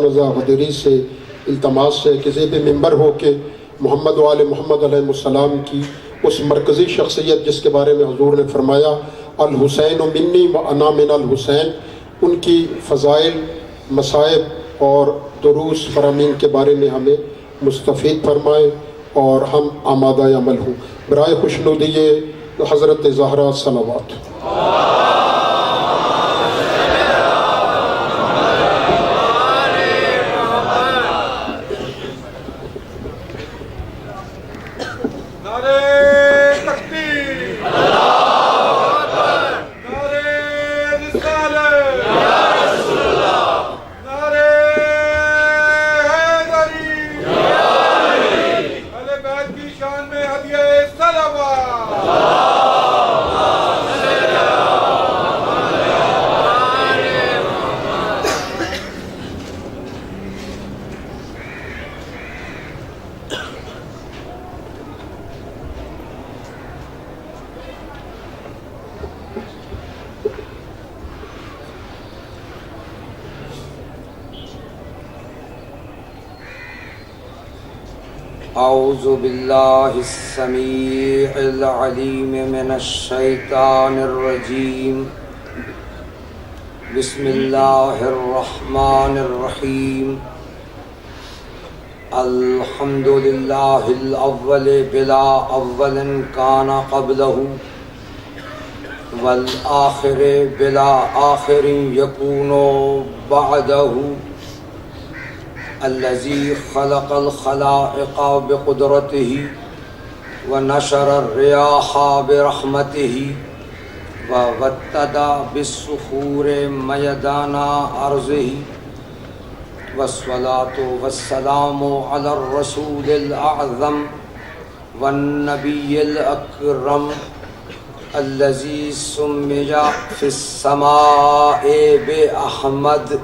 رضا غدری سے التماس ہے کہ زیب ممبر ہو کے محمد و آل محمد علیہ السلام کی اس مرکزی شخصیت جس کے بارے میں حضور نے فرمایا الحسین منی و انا من الحسین، ان کی فضائل، مصائب اور دروس فرامین کے بارے میں ہمیں مستفید فرمائے اور ہم آمادہ عمل ہوں۔ برائے خوشنودی حضرت زہرا صلوات۔ اعوذ باللہ السمیع العلیم من الشیطان الرجیم، بسم اللہ الرحمن الرحیم، الحمد للہ الاول بلا اول کان قبلہ والآخر بلا آخر یکون بعدہ، الذي خلق الخلائق بقدرته ونشر الرياح برحمته ووتد بالصخور ميدان أرضه، والصلاة والسلام على الرسول الأعظم والنبي الأكرم الذي سمي في السماء بأحمد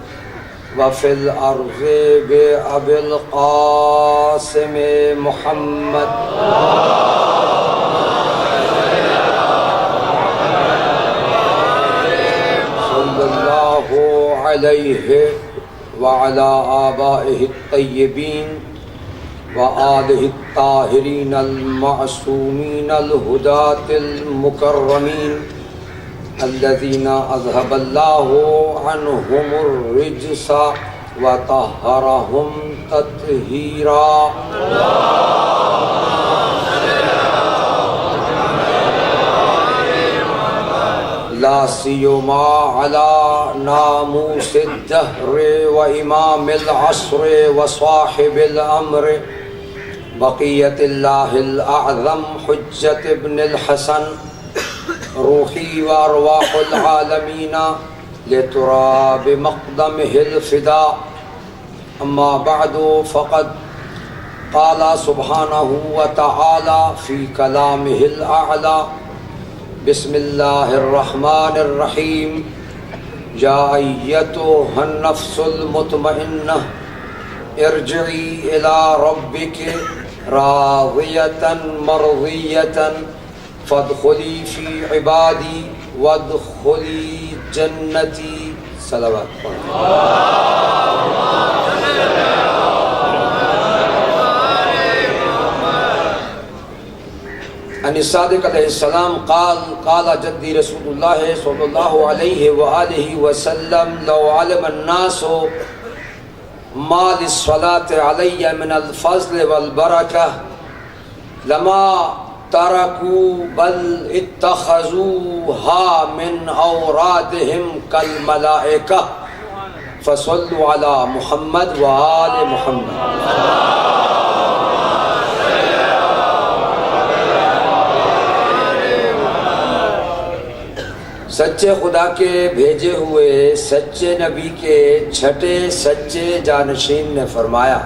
وفي الأرض بأبي القاسم محمد صلى الله عليه وعلى آبائه الطيبين وآله الطاهرين المعصومين الهداة المكرمين الذين أذهب الله عنهم الرجس وطهرهم تطهيرا، لا سيما على ناموس الدهر وإمام العصر وصاحب الأمر بقية الله الأعظم حجة ابن الحسن روحی و ارواح العالمین لتراب مقدمہ الفداء، اما بعد فقد قال سبحانہ وتعالی فی کلامہ الاعلی، بسم اللہ الرحمن الرحیم، یا ایتها النفس المطمئنہ ارجعی الی ربک راضیۃ مرضیۃ فادخلی فی عبادی وادخلی جنتی۔ صلوات پڑھیں۔ ان الصادق علیہ السلام قال جدی رسول اللہ صلی اللہ علیہ وآلہ وسلم لو علم الناس ما للصلاة علی من الفضل والبرکہ لما ترکوا بل اتخذوها من اورادهم کالملائکہ فصلوا علی محمد وآل محمد۔ سچے خدا کے بھیجے ہوئے سچے نبی کے چھٹے سچے جانشین نے فرمایا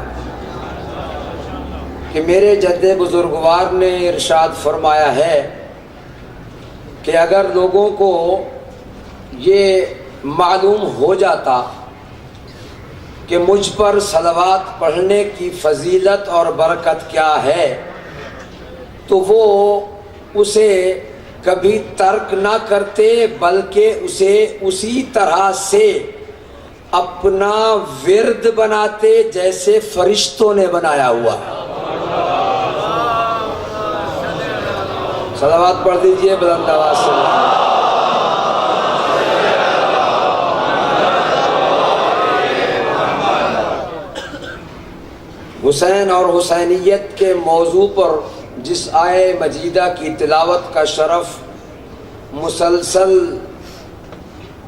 کہ میرے جد بزرگوار نے ارشاد فرمایا ہے کہ اگر لوگوں کو یہ معلوم ہو جاتا کہ مجھ پر صلوات پڑھنے کی فضیلت اور برکت کیا ہے تو وہ اسے کبھی ترک نہ کرتے بلکہ اسے اسی طرح سے اپنا ورد بناتے جیسے فرشتوں نے بنایا ہوا ہے۔ صلوات پڑھ دیجئے بلند آواز سے۔ حسین اور حسینیت کے موضوع پر جس آیے مجیدہ کی تلاوت کا شرف مسلسل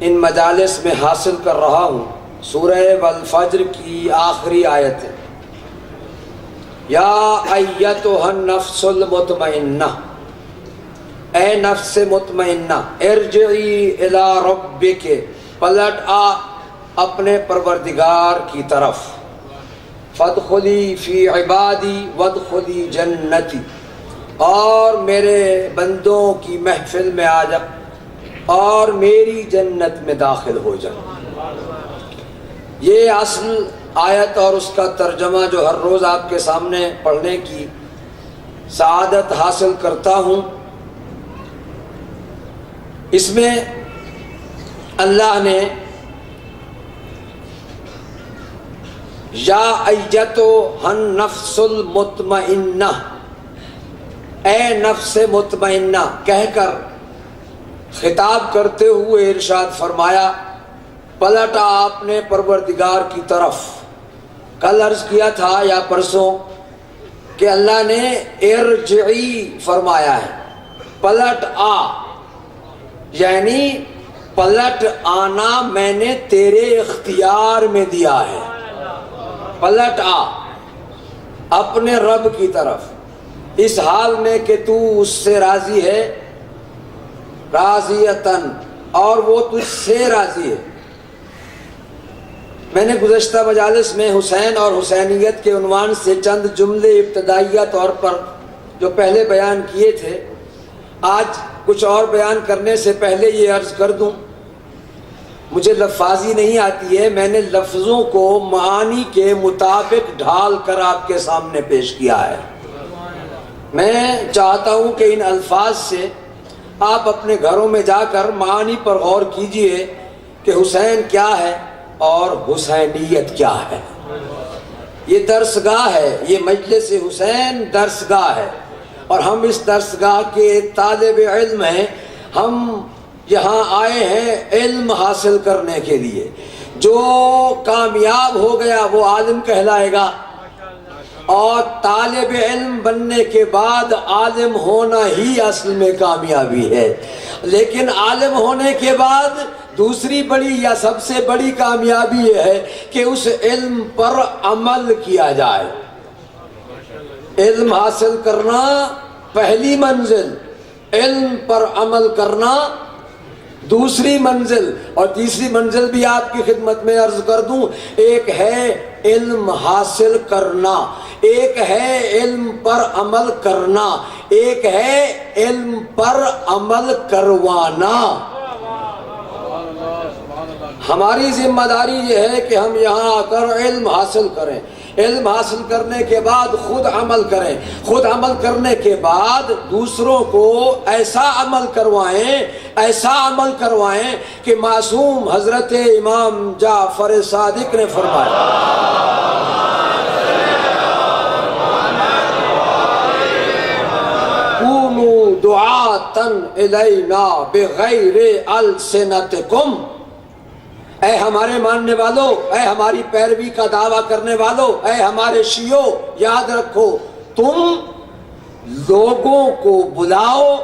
ان مجالس میں حاصل کر رہا ہوں، سورہ والفجر کی آخری آیت ہے، یا ایتھا النفس المطمئنہ، اے نفس مطمئنہ، ارجعی الی ربک، پلٹ آ اپنے پروردگار کی طرف، فادخلی فی عبادی وادخلی جنتی، اور میرے بندوں کی محفل میں آ جا اور میری جنت میں داخل ہو جا۔ یہ اصل آیت اور اس کا ترجمہ جو ہر روز آپ کے سامنے پڑھنے کی سعادت حاصل کرتا ہوں، اس میں اللہ نے یا ایتھا النفس المطمئنہ، اے نفس مطمئنہ کہہ کر خطاب کرتے ہوئے ارشاد فرمایا، پلٹا اپنے پروردگار کی طرف۔ کل عرض کیا تھا یا پرسوں کہ اللہ نے ارجعی فرمایا ہے، پلٹ آ، یعنی پلٹ آنا میں نے تیرے اختیار میں دیا ہے۔ پلٹ آ اپنے رب کی طرف، اس حال میں کہ تو اس سے راضی ہے، راضیتن، اور وہ تجھ سے راضی ہے۔ میں نے گزشتہ مجالس میں حسین اور حسینیت کے عنوان سے چند جملے ابتدائیہ طور پر جو پہلے بیان کیے تھے، آج کچھ اور بیان کرنے سے پہلے یہ عرض کر دوں، مجھے لفاظی نہیں آتی ہے، میں نے لفظوں کو معانی کے مطابق ڈھال کر آپ کے سامنے پیش کیا ہے۔ میں چاہتا ہوں کہ ان الفاظ سے آپ اپنے گھروں میں جا کر معانی پر غور کیجئے کہ حسین کیا ہے اور حسینیت کیا ہے۔ یہ درسگاہ ہے، یہ مجلس حسین درسگاہ ہے، اور ہم اس درسگاہ کے طالب علم ہیں۔ ہم یہاں آئے ہیں علم حاصل کرنے کے لیے۔ جو کامیاب ہو گیا وہ عالم کہلائے گا، اور طالب علم بننے کے بعد عالم ہونا ہی اصل میں کامیابی ہے۔ لیکن عالم ہونے کے بعد دوسری بڑی یا سب سے بڑی کامیابی یہ ہے کہ اس علم پر عمل کیا جائے۔ علم حاصل کرنا پہلی منزل، علم پر عمل کرنا دوسری منزل، اور تیسری منزل بھی آپ کی خدمت میں عرض کر دوں، ایک ہے علم حاصل کرنا، ایک ہے علم پر عمل کرنا، ایک ہے علم پر عمل کروانا۔ ہماری ذمہ داری یہ ہے کہ ہم یہاں آ کر علم حاصل کریں، علم حاصل کرنے کے بعد خود عمل کریں، خود عمل کرنے کے بعد دوسروں کو ایسا عمل کروائیں، ایسا عمل کروائیں کہ معصوم حضرت امام جعفر صادق نے فرمایا، کونوا دعاۃ الینا بغیر السنتکم، اے ہمارے ماننے والوں، اے ہماری پیروی کا دعویٰ کرنے والوں، اے ہمارے شیعوں، یاد رکھو تم لوگوں کو بلاؤ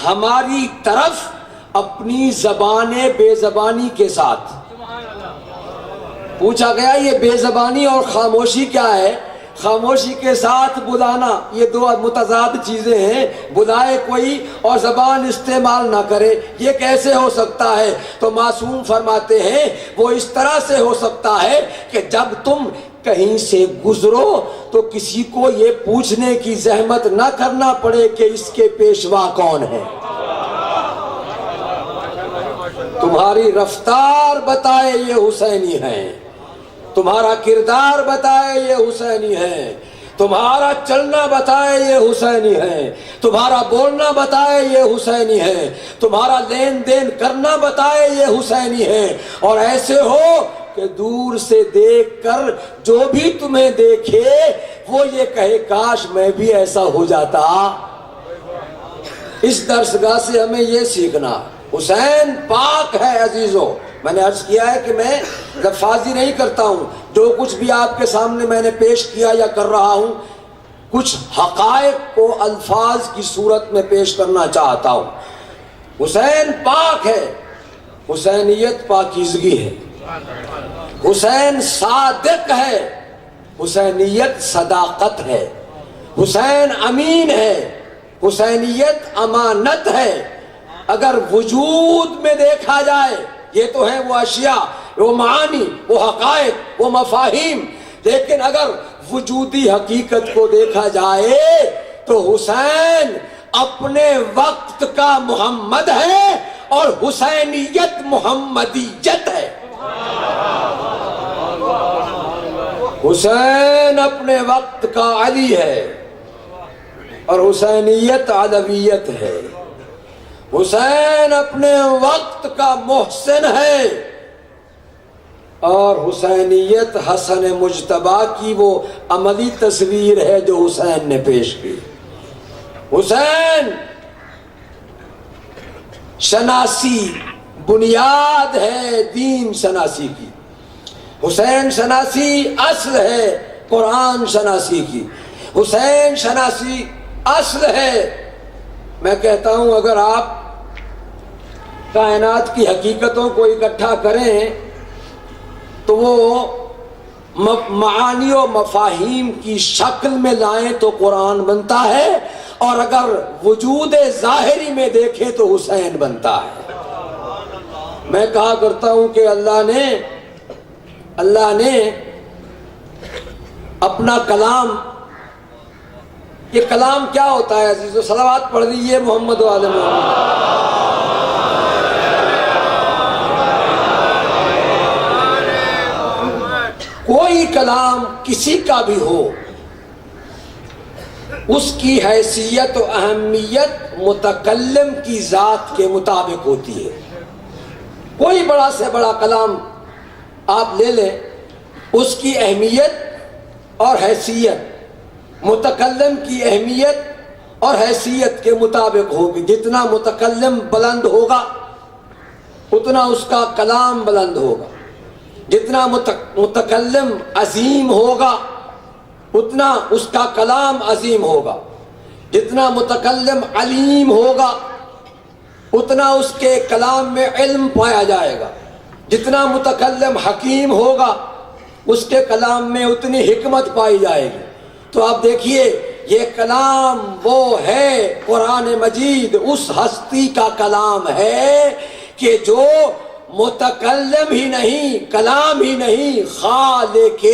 ہماری طرف اپنی زبان بے زبانی کے ساتھ۔ پوچھا گیا یہ بے زبانی اور خاموشی کیا ہے؟ خاموشی کے ساتھ بلانا، یہ دو متضاد چیزیں ہیں۔ بلائے کوئی اور زبان استعمال نہ کرے، یہ کیسے ہو سکتا ہے؟ تو معصوم فرماتے ہیں وہ اس طرح سے ہو سکتا ہے کہ جب تم کہیں سے گزرو تو کسی کو یہ پوچھنے کی زحمت نہ کرنا پڑے کہ اس کے پیشوا کون ہے۔ تمہاری رفتار بتائے یہ حسینی ہیں، تمہارا کردار بتائے یہ حسینی ہے، تمہارا چلنا بتائے یہ حسینی ہے، تمہارا بولنا بتائے یہ حسینی ہے، تمہارا لین دین کرنا بتائے یہ حسینی ہے، اور ایسے ہو کہ دور سے دیکھ کر جو بھی تمہیں دیکھے وہ یہ کہے کاش میں بھی ایسا ہو جاتا۔ اس درسگاہ سے ہمیں یہ سیکھنا، حسین پاک ہے عزیزوں۔ میں نے عرض کیا ہے کہ میں لفاظی نہیں کرتا ہوں، جو کچھ بھی آپ کے سامنے میں نے پیش کیا یا کر رہا ہوں کچھ حقائق کو الفاظ کی صورت میں پیش کرنا چاہتا ہوں۔ حسین پاک ہے، حسینیت پاکیزگی ہے، حسین صادق ہے، حسینیت صداقت ہے، حسین امین ہے، حسینیت امانت ہے۔ اگر وجود میں دیکھا جائے، یہ تو ہیں وہ اشیاء، وہ معانی، وہ حقائق، وہ مفاہیم، لیکن اگر وجودی حقیقت کو دیکھا جائے تو حسین اپنے وقت کا محمد ہے اور حسینیت محمدیت ہے۔ حسین اپنے وقت کا علی ہے اور حسینیت علویت ہے۔ حسین اپنے وقت کا محسن ہے اور حسینیت حسن مجتبیٰ کی وہ عملی تصویر ہے جو حسین نے پیش کی۔ حسین شناسی بنیاد ہے دین شناسی کی، حسین شناسی اصل ہے قرآن شناسی کی، حسین شناسی اصل ہے۔ میں کہتا ہوں اگر آپ کائنات کی حقیقتوں کو اکٹھا کریں تو وہ معانی و مفاہیم کی شکل میں لائیں تو قرآن بنتا ہے، اور اگر وجود ظاہری میں دیکھیں تو حسین بنتا ہے۔ میں کہا کرتا ہوں کہ اللہ نے اپنا کلام، یہ کلام کیا ہوتا ہے عزیزو؟ صلوات پڑھ لیجئے محمد و آل محمد۔ کوئی کلام کسی کا بھی ہو، اس کی حیثیت و اہمیت متکلم کی ذات کے مطابق ہوتی ہے۔ کوئی بڑا سے بڑا کلام آپ لے لیں، اس کی اہمیت اور حیثیت متکلم کی اہمیت اور حیثیت کے مطابق ہوگی۔ جتنا متکلم بلند ہوگا اتنا اس کا کلام بلند ہوگا، جتنا متکلم عظیم ہوگا اتنا اس کا کلام عظیم ہوگا، جتنا متکلم علیم ہوگا اتنا اس کے کلام میں علم پایا جائے گا، جتنا متکلم حکیم ہوگا اس کے کلام میں اتنی حکمت پائی جائے گی۔ تو آپ دیکھیے یہ کلام وہ ہے، قرآن مجید اس ہستی کا کلام ہے کہ جو متکلم ہی نہیں، کلام ہی نہیں، خالق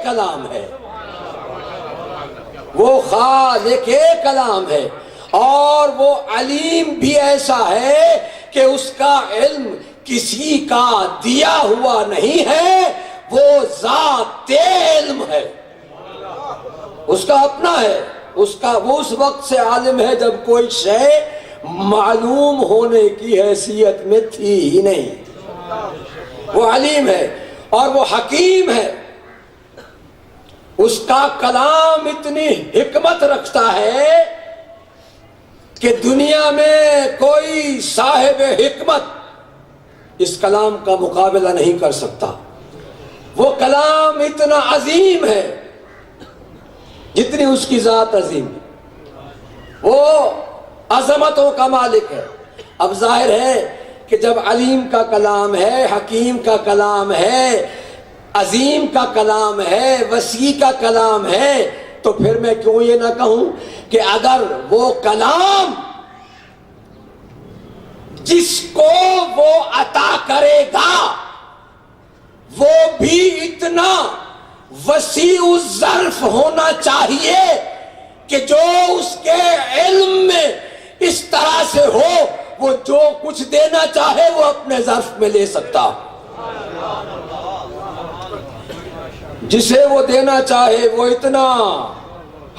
کلام ہے۔ وہ خالق کلام ہے اور وہ علیم بھی ایسا ہے کہ اس کا علم کسی کا دیا ہوا نہیں ہے، وہ ذات علم ہے، اس کا اپنا ہے، وہ اس وقت سے عالم ہے جب کوئی شے معلوم ہونے کی حیثیت میں تھی ہی نہیں۔ وہ علیم ہے اور وہ حکیم ہے، اس کا کلام اتنی حکمت رکھتا ہے کہ دنیا میں کوئی صاحب حکمت اس کلام کا مقابلہ نہیں کر سکتا۔ وہ کلام اتنا عظیم ہے جتنی اس کی ذات عظیم ہے، وہ عظمتوں کا مالک ہے۔ اب ظاہر ہے کہ جب علیم کا کلام ہے، حکیم کا کلام ہے، عظیم کا کلام ہے، وسیع کا کلام ہے، تو پھر میں کیوں یہ نہ کہوں کہ اگر وہ کلام جس کو وہ عطا کرے گا وہ بھی اتنا وسیع الظرف ہونا چاہیے کہ جو اس کے علم میں اس طرح سے ہو وہ جو کچھ دینا چاہے وہ اپنے ظرف میں لے سکتا، جسے وہ دینا چاہے وہ اتنا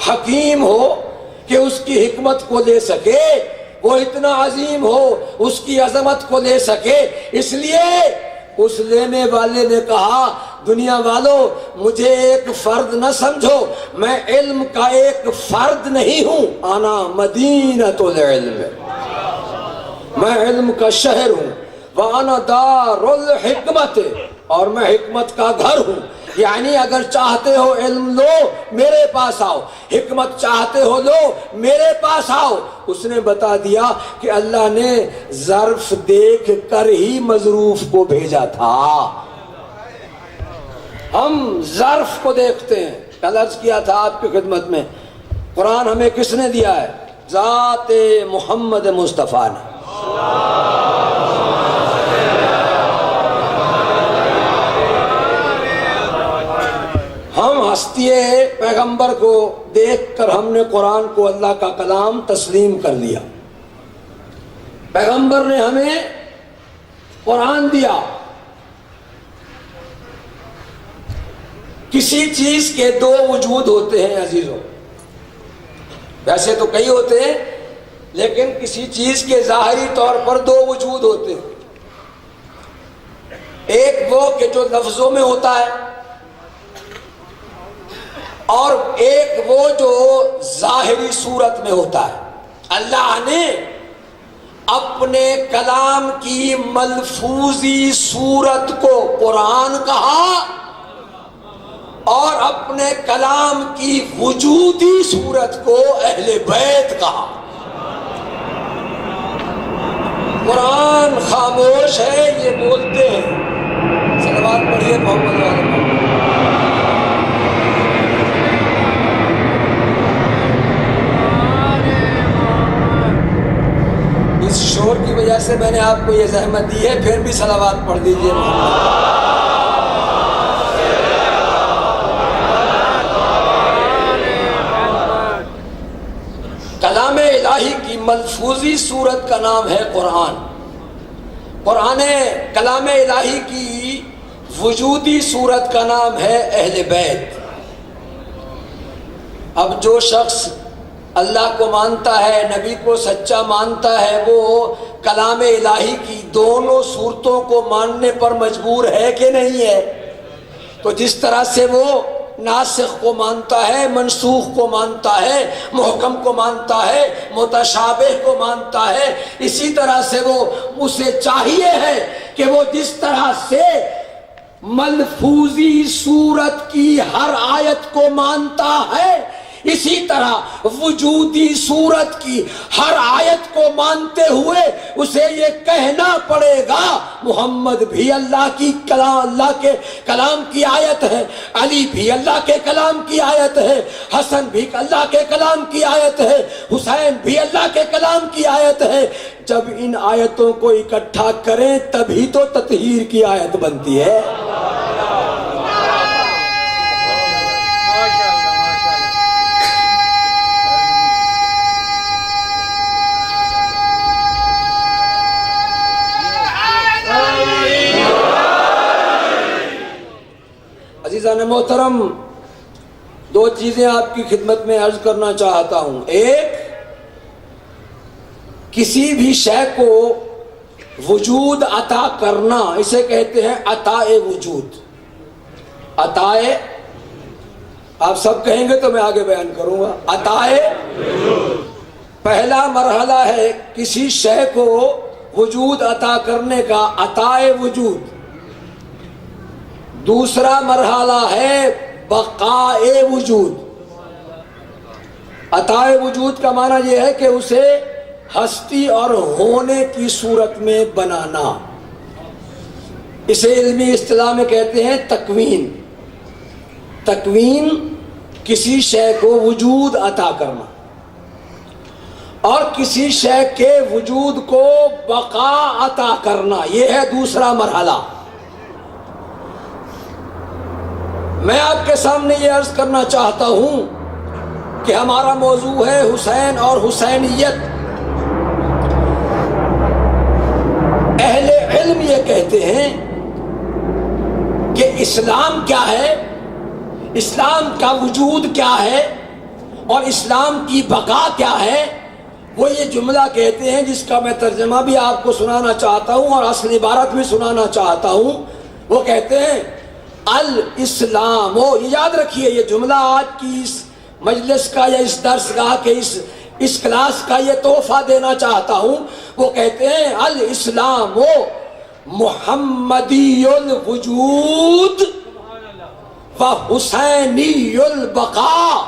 حکیم ہو کہ اس کی حکمت کو لے سکے، وہ اتنا عظیم ہو اس کی عظمت کو لے سکے۔ اس لیے اس لینے والے نے کہا دنیا والوں مجھے ایک فرد نہ سمجھو، میں علم کا ایک فرد نہیں ہوں، انا مدینۃ العلم، میں علم کا شہر ہوں، وانا دار الحکمت، اور میں حکمت کا گھر ہوں۔ یعنی اگر چاہتے ہو علم لو میرے پاس آؤ، حکمت چاہتے ہو لو میرے پاس آؤ۔ اس نے بتا دیا کہ اللہ نے ظرف دیکھ کر ہی مظروف کو بھیجا تھا۔ ہم ظرف کو دیکھتے ہیں۔ کل عرض کیا تھا آپ کی خدمت میں، قرآن ہمیں کس نے دیا ہے؟ ذات محمد مصطفیٰ نے۔ ہم ہستی پیغمبر کو دیکھ کر ہم نے قرآن کو اللہ کا کلام تسلیم کر لیا۔ پیغمبر نے ہمیں قرآن دیا۔ کسی چیز کے دو وجود ہوتے ہیں عزیزوں، ویسے تو کئی ہوتے ہیں لیکن کسی چیز کے ظاہری طور پر دو وجود ہوتے ہیں۔ ایک وہ کہ جو لفظوں میں ہوتا ہے، اور ایک وہ جو ظاہری صورت میں ہوتا ہے۔ اللہ نے اپنے کلام کی ملفوظی صورت کو قرآن کہا اور اپنے کلام کی وجودی صورت کو اہل بیت کہا۔ قرآن خاموش ہے، یہ بولتے ہیں۔ صلوات پڑھیے محمد والے محمد۔ اس شور کی وجہ سے میں نے آپ کو یہ زحمت دی ہے، پھر بھی صلوات پڑھ دیجیے محمد۔ کلام الہی کی ملفوظی صورت کا نام ہے قرآن۔ قرآن کلام الہی کی وجودی صورت کا نام ہے اہل بیت۔ اب جو شخص اللہ کو مانتا ہے، نبی کو سچا مانتا ہے، وہ کلام الہی کی دونوں صورتوں کو ماننے پر مجبور ہے کہ نہیں ہے؟ تو جس طرح سے وہ ناسخ کو مانتا ہے، منسوخ کو مانتا ہے، محکم کو مانتا ہے، متشابہ کو مانتا ہے، اسی طرح سے وہ اسے چاہیے ہے کہ وہ جس طرح سے ملفوظی صورت کی ہر آیت کو مانتا ہے، اسی طرح وجودی صورت کی ہر آیت کو مانتے ہوئے اسے یہ کہنا پڑے گا محمد بھی اللہ کے کلام کی آیت ہے، علی بھی اللہ کے کلام کی آیت ہے، حسن بھی اللہ کے کلام کی آیت ہے، حسین بھی اللہ کے کلام کی آیت ہے۔ جب ان آیتوں کو اکٹھا کریں تبھی تو تطہیر کی آیت بنتی ہے۔ عزیزان محترم، دو چیزیں آپ کی خدمت میں عرض کرنا چاہتا ہوں۔ ایک، کسی بھی شے کو وجود عطا کرنا، اسے کہتے ہیں عطاء وجود۔ عطاء، آپ سب کہیں گے تو میں آگے بیان کروں گا۔ عطاء پہلا مرحلہ ہے کسی شے کو وجود عطا کرنے کا، عطاء وجود۔ دوسرا مرحلہ ہے بقاء وجود۔ عطاء وجود کا معنی یہ ہے کہ اسے ہستی اور ہونے کی صورت میں بنانا۔ اسے علمی اصطلاح میں کہتے ہیں تکوین۔ تکوین کسی شے کو وجود عطا کرنا، اور کسی شے کے وجود کو بقاء عطا کرنا، یہ ہے دوسرا مرحلہ۔ میں آپ کے سامنے یہ عرض کرنا چاہتا ہوں کہ ہمارا موضوع ہے حسین اور حسینیت۔ اہل علم یہ کہتے ہیں کہ اسلام کیا ہے، اسلام کا وجود کیا ہے، اور اسلام کی بقا کیا ہے، وہ یہ جملہ کہتے ہیں جس کا میں ترجمہ بھی آپ کو سنانا چاہتا ہوں اور اصل عبارت بھی سنانا چاہتا ہوں. وہ کہتے ہیں الاسلام. یہ یاد رکھیے، یہ جملہ آج کی اس مجلس کا یا اس درس گاہ کے اس کلاس کا یہ تحفہ دینا چاہتا ہوں. وہ کہتے ہیں الاسلام محمدی الوجود و حسینی البقاء.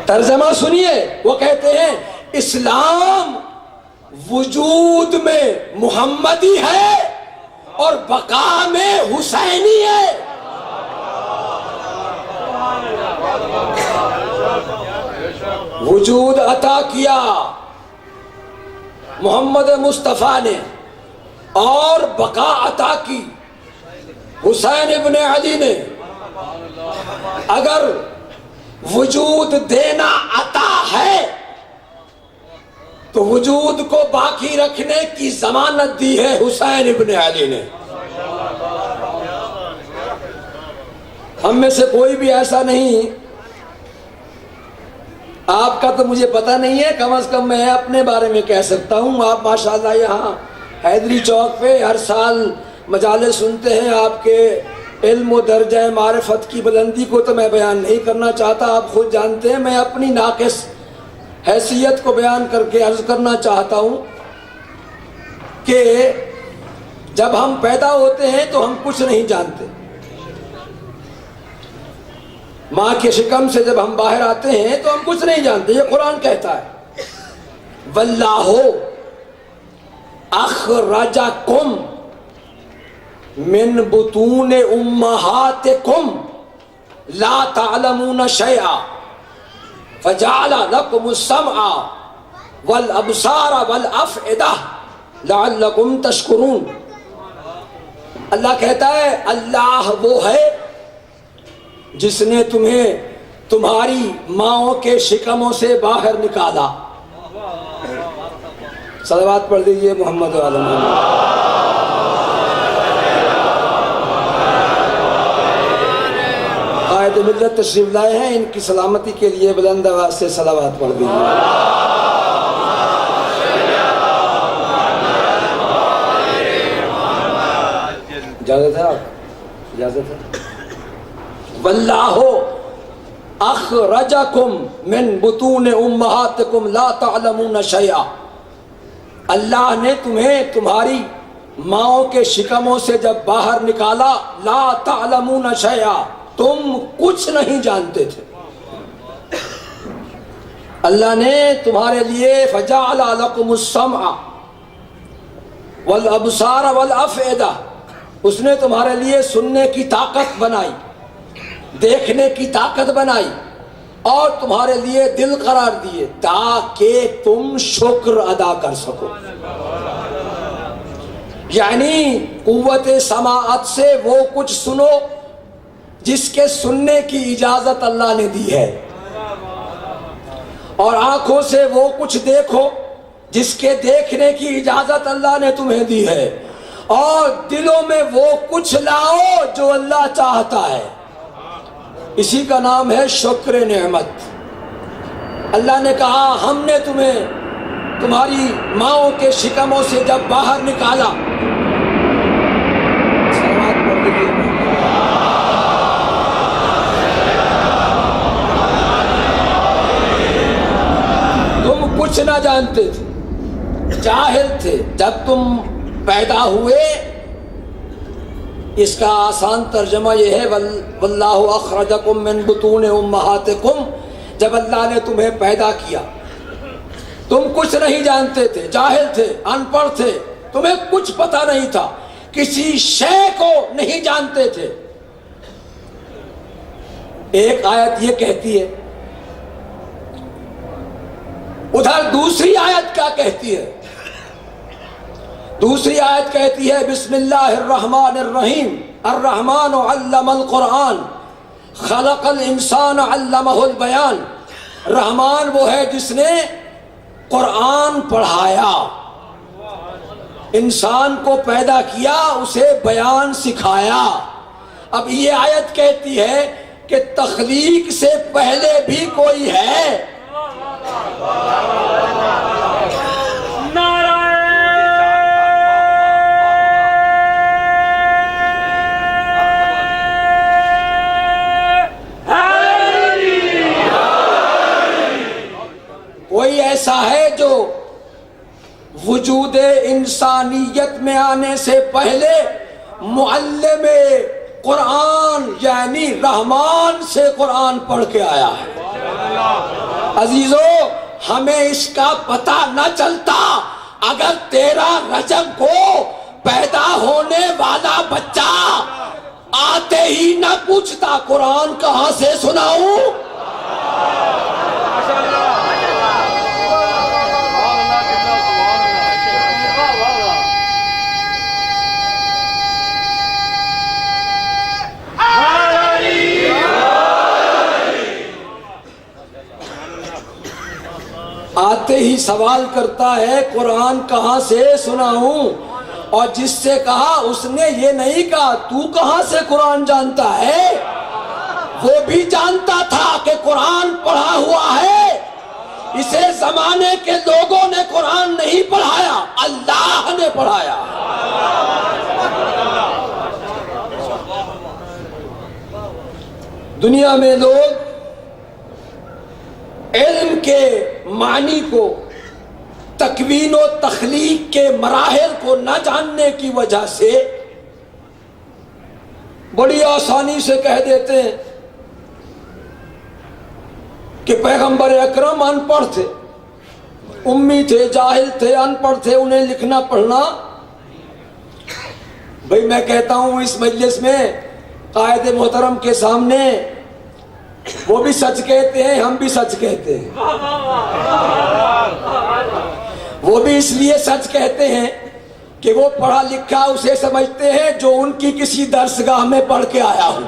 ترجمہ سنیے، وہ کہتے ہیں اسلام وجود میں محمدی ہے اور بقا میں حسینی ہے. وجود عطا کیا محمد مصطفیٰ نے اور بقا عطا کی حسین ابن علی نے. اگر وجود دینا عطا ہے تو وجود کو باقی رکھنے کی ضمانت دی ہے حسین ابن علی نے. ہم میں سے کوئی بھی ایسا نہیں، آپ کا تو مجھے پتہ نہیں ہے، کم از کم میں اپنے بارے میں کہہ سکتا ہوں. آپ ماشاءاللہ یہاں حیدری چوک پہ ہر سال مجالس سنتے ہیں. آپ کے علم و درجہ معرفت کی بلندی کو تو میں بیان نہیں کرنا چاہتا، آپ خود جانتے ہیں. میں اپنی ناقص حیثیت کو بیان کر کے عرض کرنا چاہتا ہوں کہ جب ہم پیدا ہوتے ہیں تو ہم کچھ نہیں جانتے. ماں کے شکم سے جب ہم باہر آتے ہیں تو ہم کچھ نہیں جانتے. یہ قرآن کہتا ہے واللہ اخرجکم من بطون امہاتکم لا تعلمون شیئا فجعل لکم السمع والابصار والافئدہ لعلکم تشکرون. اللہ کہتا ہے اللہ وہ ہے جس نے تمہیں تمہاری ماؤں کے شکموں سے باہر نکالا. صلوات پڑھ دیجئے محمد علیہ محمد. قائد ملت تشریف لائے ہیں، ان کی سلامتی کے لیے بلند آواز سے صلوات پڑھ دیجئے. اجازت ہے آپ؟ اجازت ہے. واللہ اخرجکم من بطون امہاتکم لا تعلمون شیئا. اللہ نے تمہیں تمہاری ماؤں کے شکموں سے جب باہر نکالا، لا تعلمون شیئا، تم کچھ نہیں جانتے تھے. اللہ نے تمہارے لیے فجعل لکم السمع والابصار والافئدہ، اس نے تمہارے لیے سننے کی طاقت بنائی، دیکھنے کی طاقت بنائی اور تمہارے لیے دل قرار دیے تاکہ تم شکر ادا کر سکو. یعنی قوت سماعت سے وہ کچھ سنو جس کے سننے کی اجازت اللہ نے دی ہے، اور آنکھوں سے وہ کچھ دیکھو جس کے دیکھنے کی اجازت اللہ نے تمہیں دی ہے، اور دلوں میں وہ کچھ لاؤ جو اللہ چاہتا ہے. اسی کا نام ہے شکر نعمت. اللہ نے کہا ہم نے تمہیں تمہاری ماؤں کے شکموں سے جب باہر نکالا، تم کچھ نہ جانتے تھے، جاہل تھے. جب تم پیدا ہوئے، اس کا آسان ترجمہ یہ ہے واللہ اخرجکم من بطون امہاتکم. جب اللہ نے تمہیں پیدا کیا تم کچھ نہیں جانتے تھے، جاہل تھے، ان پڑھ تھے، تمہیں کچھ پتہ نہیں تھا، کسی شے کو نہیں جانتے تھے. ایک آیت یہ کہتی ہے، ادھر دوسری آیت کیا کہتی ہے؟ دوسری آیت کہتی ہے بسم اللہ الرحمن الرحیم الرحمن علم القرآن خلق الانسان علمہ البیان. رحمان وہ ہے جس نے قرآن پڑھایا، انسان کو پیدا کیا، اسے بیان سکھایا. اب یہ آیت کہتی ہے کہ تخلیق سے پہلے بھی کوئی ہے؟ کوئی ایسا ہے جو وجود انسانیت میں آنے سے پہلے معلم قرآن یعنی رحمان سے قرآن پڑھ کے آیا ہے؟ عزیزو، ہمیں اس کا پتہ نہ چلتا اگر تیرا رجب کو پیدا ہونے والا بچہ آتے ہی نہ پوچھتا قرآن کہاں سے سناؤں؟ آتے ہی سوال کرتا ہے قرآن کہاں سے سناؤں، اور جس سے کہا اس نے یہ نہیں کہا تو کہاں سے قرآن جانتا ہے، وہ بھی جانتا تھا کہ قرآن پڑھا ہوا ہے، اسے زمانے کے لوگوں نے قرآن نہیں پڑھایا، اللہ نے پڑھایا۔ دنیا میں لوگ علم کے معنی کو، تکوین و تخلیق کے مراحل کو نہ جاننے کی وجہ سے بڑی آسانی سے کہہ دیتے ہیں کہ پیغمبر اکرم ان پڑھ تھے، امی تھے، جاہل تھے، ان پڑھ تھے، انہیں لکھنا پڑھنا۔ بھئی میں کہتا ہوں اس مجلس میں قائد محترم کے سامنے وہ بھی سچ کہتے ہیں، ہم بھی سچ کہتے ہیں۔ وہ بھی اس لیے سچ کہتے ہیں کہ وہ پڑھا لکھا اسے سمجھتے ہیں جو ان کی کسی درسگاہ میں پڑھ کے آیا ہو،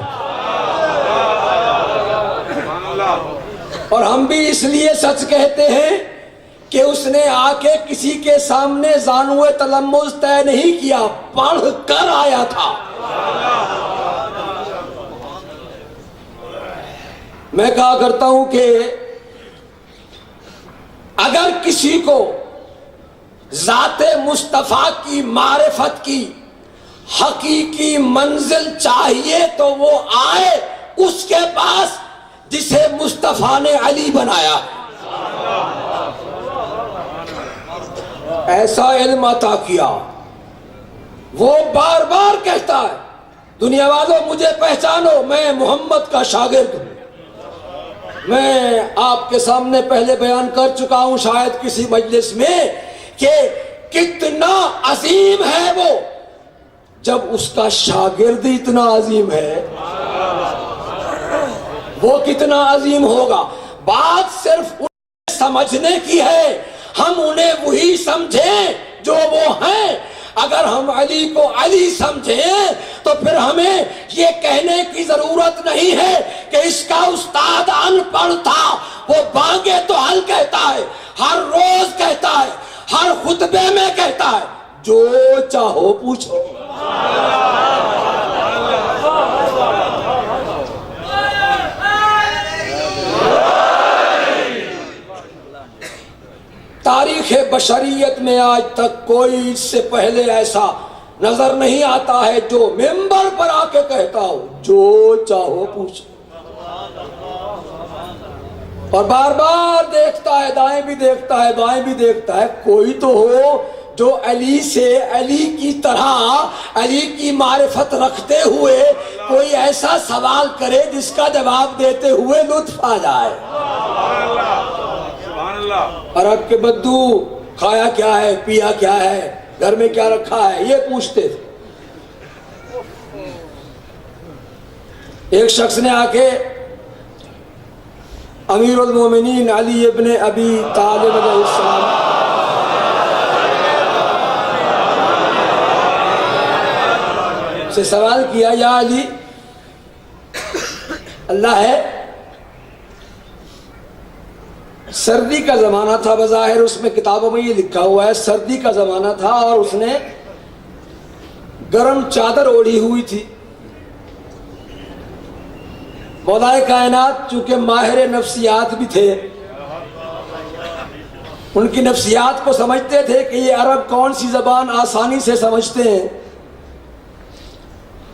اور ہم بھی اس لیے سچ کہتے ہیں کہ اس نے آ کے کسی کے سامنے زانوِ تلمذ طے نہیں کیا، پڑھ کر آیا تھا۔ میں کہا کرتا ہوں کہ اگر کسی کو ذات مصطفیٰ کی معرفت کی حقیقی منزل چاہیے تو وہ آئے اس کے پاس جسے مصطفیٰ نے علی بنایا، ایسا علم عطا کیا۔ وہ بار بار کہتا ہے دنیا والوں مجھے پہچانو، میں محمد کا شاگرد ہوں۔ میں آپ کے سامنے پہلے بیان کر چکا ہوں شاید کسی مجلس میں کہ کتنا عظیم ہے وہ جب اس کا شاگرد اتنا عظیم ہے، وہ کتنا عظیم ہوگا۔ بات صرف انہیں سمجھنے کی ہے، ہم انہیں وہی سمجھیں جو وہ ہیں۔ اگر ہم علی کو علی سمجھیں تو پھر ہمیں یہ کہنے کی ضرورت نہیں ہے کہ اس کا استاد ان پڑھ تھا، وہ بانگے تو حل کہتا ہے، ہر روز کہتا ہے، ہر خطبے میں کہتا ہے، جو چاہو پوچھو۔ تاریخ بشریت میں آج تک کوئی اس سے پہلے ایسا نظر نہیں آتا ہے جو ممبر پر آ کے کہتا ہو جو چاہو پوچھو، اور بار بار دیکھتا ہے، دائیں بھی دیکھتا ہے بائیں بھی دیکھتا ہے، کوئی تو ہو جو علی سے، علی کی طرح، علی کی معرفت رکھتے ہوئے کوئی ایسا سوال کرے جس کا جواب دیتے ہوئے لطف آ جائے۔ عرب کے بدو کھایا کیا ہے، پیا کیا ہے، گھر میں کیا رکھا ہے، یہ پوچھتے تھے۔ ایک شخص نے آ کے امیر المومنین علی ابن ابی طالب علیہ السلام سے سوال کیا، یا علی، اللہ ہے، سردی کا زمانہ تھا، بظاہر اس میں کتابوں میں یہ لکھا ہوا ہے سردی کا زمانہ تھا، اور اس نے گرم چادر اوڑھی ہوئی تھی، مولا کائنات چونکہ ماہر نفسیات بھی تھے، ان کی نفسیات کو سمجھتے تھے کہ یہ عرب کون سی زبان آسانی سے سمجھتے ہیں۔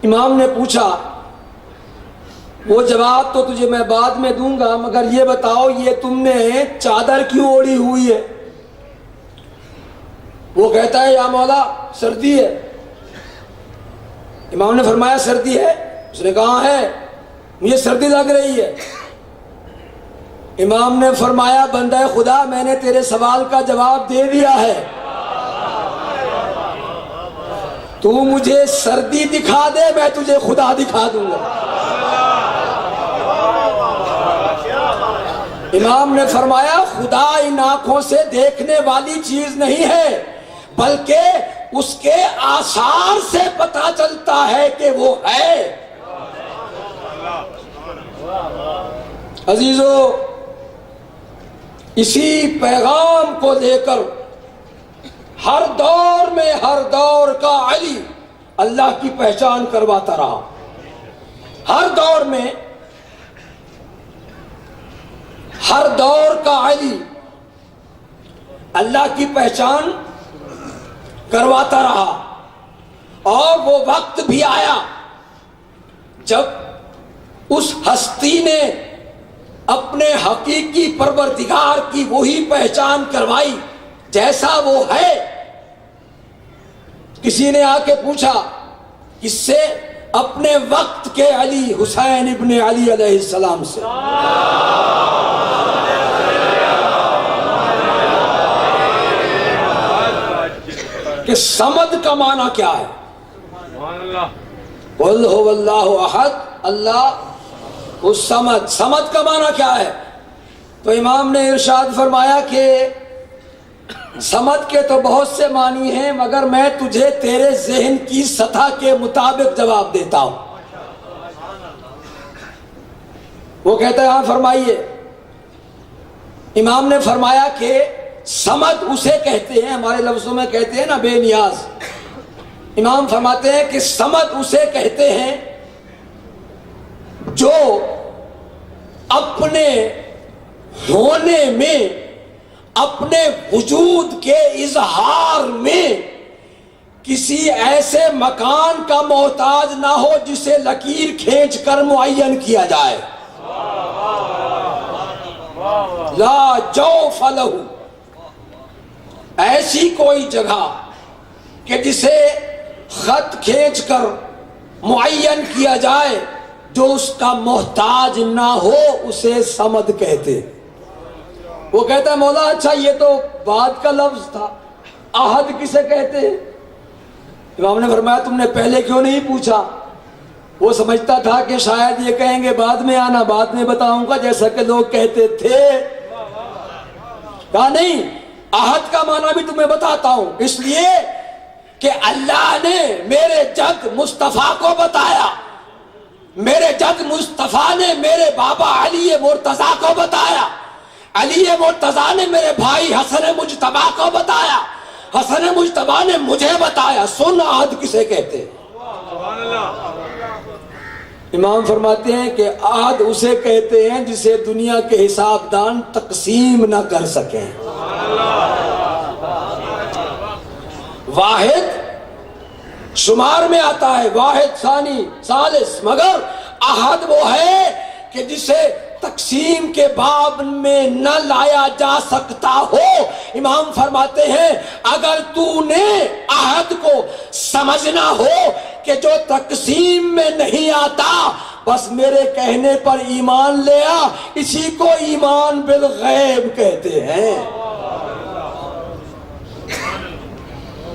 امام نے پوچھا، وہ جواب تو تجھے میں بعد میں دوں گا، مگر یہ بتاؤ یہ تم نے چادر کیوں اوڑھی ہوئی ہے؟ وہ کہتا ہے یا مولا سردی ہے۔ امام نے فرمایا سردی ہے؟ اس نے کہا ہے، مجھے سردی لگ رہی ہے۔ امام نے فرمایا بندہ خدا میں نے تیرے سوال کا جواب دے دیا ہے، تو مجھے سردی دکھا دے میں تجھے خدا دکھا دوں گا۔ امام نے فرمایا خدا ان آنکھوں سے دیکھنے والی چیز نہیں ہے، بلکہ اس کے آثار سے پتہ چلتا ہے کہ وہ ہے۔ عزیزو، اسی پیغام کو لے کر ہر دور میں ہر دور کا علی اللہ کی پہچان کرواتا رہا۔ ہر دور میں ہر دور کا علی اللہ کی پہچان کرواتا رہا، اور وہ وقت بھی آیا جب اس ہستی نے اپنے حقیقی پروردگار کی وہی پہچان کروائی جیسا وہ ہے۔ کسی نے آ کے پوچھا کس سے؟ اپنے وقت کے علی حسین ابن علی علیہ السلام سے۔ کہ صمد کا معنی کیا ہے؟ قل هو اللہ احد اللہ الصمد۔ صمد کا معنی کیا ہے؟ تو امام نے ارشاد فرمایا کہ صمد کے تو بہت سے معنی ہیں، مگر میں تجھے تیرے ذہن کی سطح کے مطابق جواب دیتا ہوں۔ وہ کہتا ہے ہاں فرمائیے۔ امام نے فرمایا کہ صمد اسے کہتے ہیں، ہمارے لفظوں میں کہتے ہیں نا بے نیاز۔ امام فرماتے ہیں کہ صمد اسے کہتے ہیں جو اپنے ہونے میں، اپنے وجود کے اظہار میں کسی ایسے مکان کا محتاج نہ ہو جسے لکیر کھینچ کر معین کیا جائے۔ لا جوف لہ، ایسی کوئی جگہ کہ جسے خط کھینچ کر معین کیا جائے جو اس کا محتاج نہ ہو، اسے صمد کہتے۔ وہ کہتا ہے مولا اچھا یہ تو بعد کا لفظ تھا، احد کسے کہتے ہیں؟ امام نے فرمایا تم نے پہلے کیوں نہیں پوچھا؟ وہ سمجھتا تھا کہ شاید یہ کہیں گے بعد میں آنا، بعد میں بتاؤں گا، جیسا کہ لوگ کہتے تھے۔ کہا نہیں، احد کا معنی بھی تمہیں بتاتا ہوں، اس لیے کہ اللہ نے میرے جد مصطفیٰ کو بتایا، میرے جد مصطفیٰ نے میرے بابا علی مرتضیٰ کو بتایا، علی مرتضیٰ نے میرے بھائی حسن مجتبیٰ کو بتایا، حسن مجتبیٰ نے مجھے بتایا۔ سن عہد کسے کہتے ہیں؟ امام فرماتے ہیں کہ عہد اسے کہتے ہیں جسے دنیا کے حساب دان تقسیم نہ کر سکیں۔ واحد شمار میں آتا ہے، واحد ثانی ثالث، مگر عہد وہ ہے کہ جسے تقسیم کے باب میں نہ لایا جا سکتا ہو۔ امام فرماتے ہیں اگر تو نے عہد کو سمجھنا ہو کہ جو تقسیم میں نہیں آتا، بس میرے کہنے پر ایمان لے آ، اسی کو ایمان بالغیب کہتے ہیں۔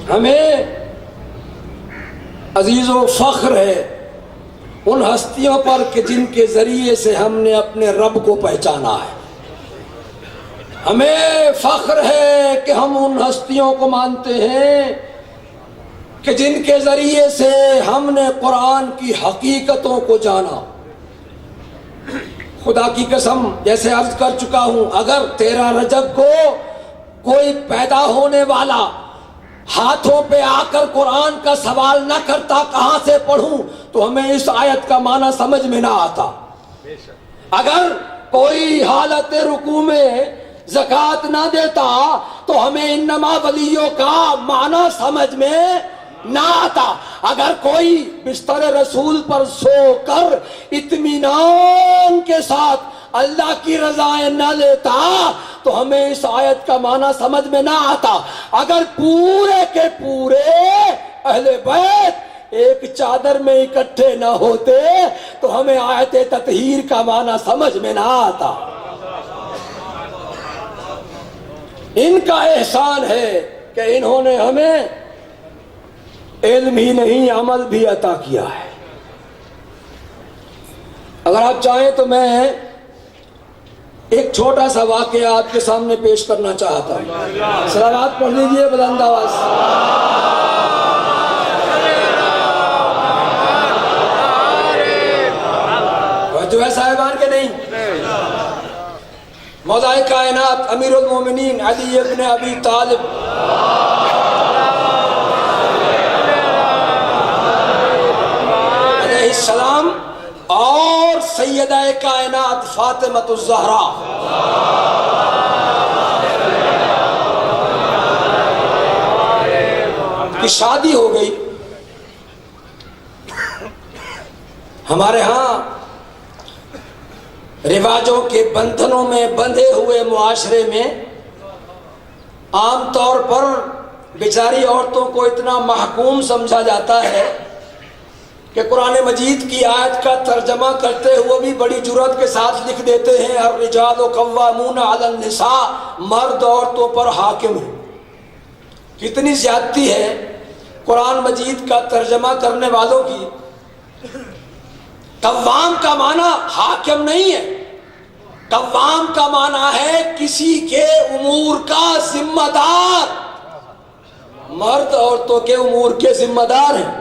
ہمیں عزیزو فخر ہے ان ہستیوں پر کہ جن کے ذریعے سے ہم نے اپنے رب کو پہچانا ہے۔ ہمیں فخر ہے کہ ہم ان ہستیوں کو مانتے ہیں کہ جن کے ذریعے سے ہم نے قرآن کی حقیقتوں کو جانا۔ خدا کی قسم جیسے عرض کر چکا ہوں، اگر 13 رجب کو کوئی پیدا ہونے والا ہاتھوں پہ آ کر قرآن کا سوال نہ کرتا کہاں سے پڑھوں، تو ہمیں اس آیت کا معنی سمجھ میں نہ آتا۔ اگر کوئی حالت رکوع میں زکوٰۃ نہ دیتا تو ہمیں انما ولیوں کا معنی سمجھ میں نہ آتا. اگر کوئی بستر رسول پر سو کر اطمینان کے ساتھ اللہ کی رضائیں نہ لیتا تو ہمیں اس آیت کا معنی سمجھ میں نہ آتا. اگر پورے کے پورے اہل بیت ایک چادر میں اکٹھے نہ ہوتے تو ہمیں آیت تطہیر کا معنی سمجھ میں نہ آتا. ان کا احسان ہے کہ انہوں نے ہمیں علم ہی نہیں عمل بھی عطا کیا ہے. اگر آپ چاہیں تو میں ایک چھوٹا سا واقعہ آپ کے سامنے پیش کرنا چاہتا ہوں. صلوات پڑھ لیجیے بلند آواز سے. جو ہے صاحبان کے نہیں. مولا کائنات امیر المومنین علی ابن ابی طالب علیہ السلام اور سیدہ کائنات فاطمہ الزہرا کی شادی ہو گئی. ہمارے ہاں رواجوں کے بندھنوں میں بندھے ہوئے معاشرے میں عام طور پر بیچاری عورتوں کو اتنا محکوم سمجھا جاتا ہے کہ قرآن مجید کی آیت کا ترجمہ کرتے ہوئے بھی بڑی جرأت کے ساتھ لکھ دیتے ہیں الرجال قوامون علی النساء، مرد عورتوں پر حاکم ہے. کتنی زیادتی ہے قرآن مجید کا ترجمہ کرنے والوں کی. قوام کا معنی حاکم نہیں ہے. قوام کا معنی ہے کسی کے امور کا ذمہ دار. مرد عورتوں کے امور کے ذمہ دار ہیں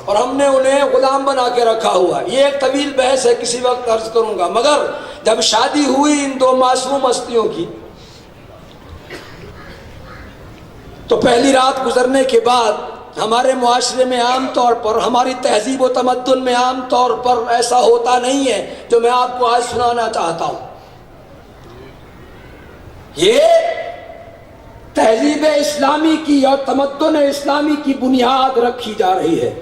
اور ہم نے انہیں غلام بنا کے رکھا ہوا. یہ ایک طویل بحث ہے، کسی وقت عرض کروں گا. مگر جب شادی ہوئی ان دو معصوم ہستیوں کی تو پہلی رات گزرنے کے بعد ہمارے معاشرے میں عام طور پر، ہماری تہذیب و تمدن میں عام طور پر ایسا ہوتا نہیں ہے جو میں آپ کو آج سنانا چاہتا ہوں. یہ تہذیب اسلامی کی اور تمدن اسلامی کی بنیاد رکھی جا رہی ہے.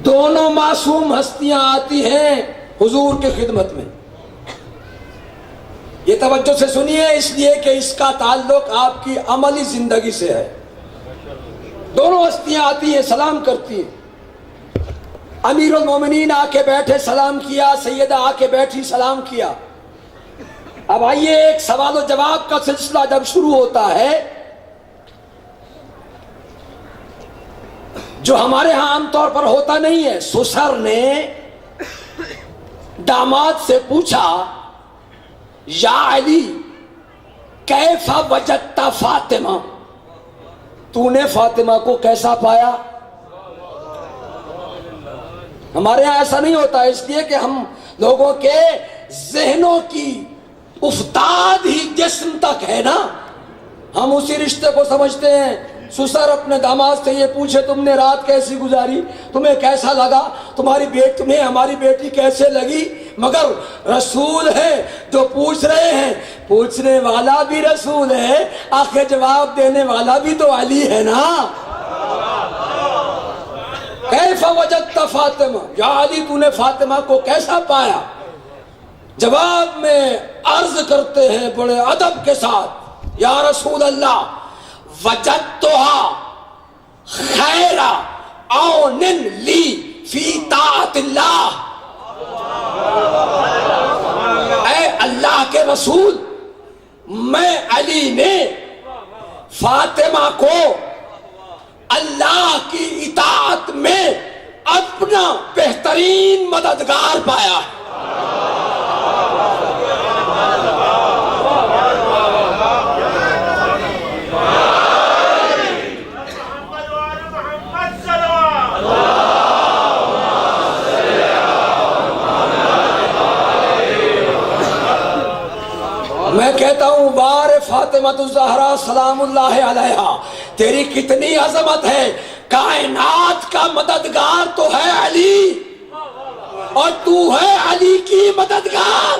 دونوں معصوم ہستیاں آتی ہیں حضور کی خدمت میں. یہ توجہ سے سنیے اس لیے کہ اس کا تعلق آپ کی عملی زندگی سے ہے. دونوں ہستیاں آتی ہیں، سلام کرتی ہیں. امیر المومنین آ کے بیٹھے، سلام کیا. سیدہ آ کے بیٹھی، سلام کیا. اب آئیے ایک سوال و جواب کا سلسلہ جب شروع ہوتا ہے جو ہمارے ہاں عام طور پر ہوتا نہیں ہے. سسر نے داماد سے پوچھا یا علی کیف وجدت فاطمہ، تو نے فاطمہ کو کیسا پایا؟ ہمارے یہاں ایسا نہیں ہوتا، اس لیے کہ ہم لوگوں کے ذہنوں کی افتاد ہی جسم تک ہے نا. ہم اسی رشتے کو سمجھتے ہیں. سسر اپنے داماد سے یہ پوچھے تم نے رات کیسی گزاری، تمہیں کیسا لگا، تمہیں ہماری بیٹی کیسے لگی. مگر رسول ہے جو پوچھ رہے ہیں، پوچھنے والا بھی رسول ہے، آخر جواب دینے والا بھی تو علی ہے نا. کیف وجدت فاطمہ، یا علی تو نے فاطمہ کو کیسا پایا؟ جواب میں عرض کرتے ہیں بڑے ادب کے ساتھ، یا رسول اللہ وجدتها خیر عون لی فی طاعت اللہ. اے اللہ کے رسول، میں علی نے فاطمہ کو اللہ کی اطاعت میں اپنا بہترین مددگار پایا. میں کہتا ہوں بار فاطمہ الزہرا سلام اللہ علیہا، تیری کتنی عظمت ہے. کائنات کا مددگار تو ہے علی. اور تو ہے علی کی مددگار.